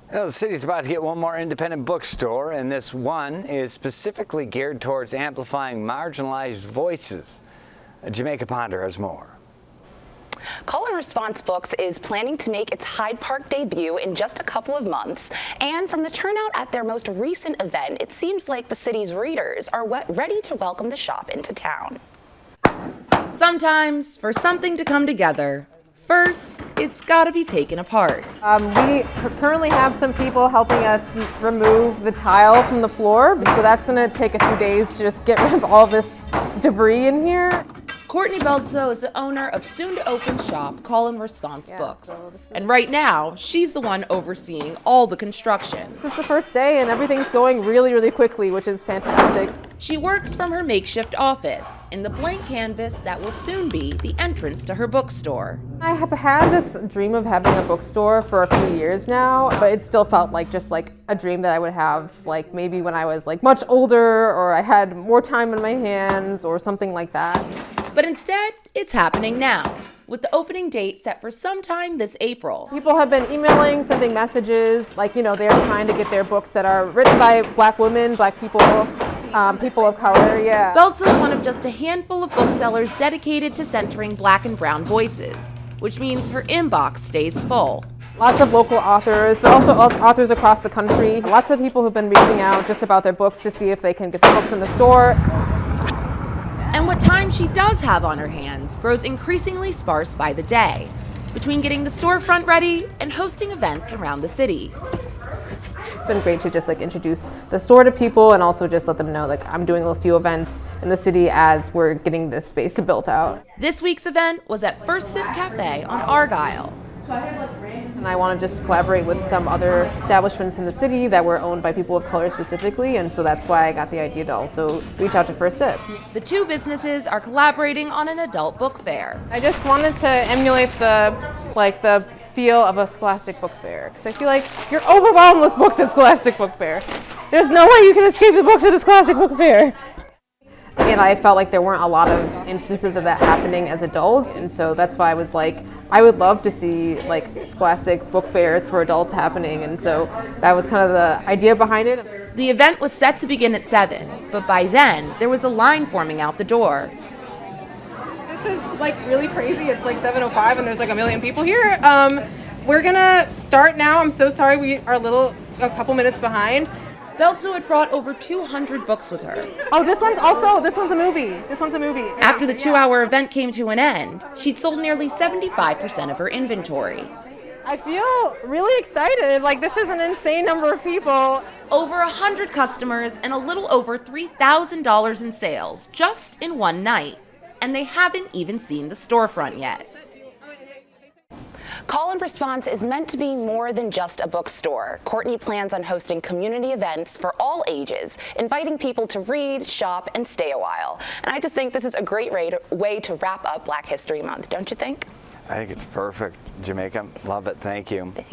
Well, the city's about to get one more independent bookstore, and this one is specifically geared towards amplifying marginalized voices. Jamaica Ponder has more. Call and Response Books is planning to make its Hyde Park debut in just a couple of months, and from the turnout at their most recent event, it seems like the city's readers are ready to welcome the shop into town. Sometimes, for something to come together, first, it's gotta be taken apart. We currently have some people helping us remove the tile from the floor, so that's gonna take a few days to just get rid of all this debris in here. Courtney Belzo is the owner of soon-to-open shop Call and Response Books. And right now, she's the one overseeing all the construction. This is the first day and everything's going really, really quickly, which is fantastic. She works from her makeshift office in the blank canvas that will soon be the entrance to her bookstore. I have had this dream of having a bookstore for a few years now, but it still felt like just like a dream that I would have like maybe when I was like much older or I had more time in my hands or something like that. But instead, it's happening now, with the opening date set for sometime this April. People have been emailing, sending messages, like, you know, they're trying to get their books that are written by Black women, Black people, people of color, yeah. Belzo's one of just a handful of booksellers dedicated to centering Black and brown voices, which means her inbox stays full. Lots of local authors, but also authors across the country. Lots of people who've been reaching out just about their books to see if they can get the books in the store. And what time she does have on her hands grows increasingly sparse by the day, between getting the storefront ready and hosting events around the city. It's been great to just like introduce the store to people and also just let them know like I'm doing a few events in the city as we're getting this space built out. This week's event was at First Sip Cafe on Argyle. And I want to just collaborate with some other establishments in the city that were owned by people of color specifically, and so that's why I got the idea to also reach out to First Sip. The two businesses are collaborating on an adult book fair. I just wanted to emulate the feel of a Scholastic book fair, because I feel like you're overwhelmed with books at Scholastic book fair. There's no way you can escape the books at a Scholastic book fair. And I felt like there weren't a lot of instances of that happening as adults, and so that's why I was like, I would love to see like Scholastic book fairs for adults happening, and so that was kind of the idea behind it. The event was set to begin at 7, but by then, there was a line forming out the door. This is like really crazy. It's like 7:05 and there's like a million people here. We're gonna start now. I'm so sorry we are a couple minutes behind. Belzo had brought over 200 books with her. Oh, this one's a movie. This one's a movie. After the 2-hour event came to an end, she'd sold nearly 75% of her inventory. I feel really excited. Like, this is an insane number of people. Over 100 customers and a little over $3,000 in sales just in one night. And they haven't even seen the storefront yet. Call and Response is meant to be more than just a bookstore. Courtney plans on hosting community events for all ages, inviting people to read, shop, and stay a while. And I just think this is a great way to wrap up Black History Month, don't you think? I think it's perfect, Jamaica. Love it. Thank you.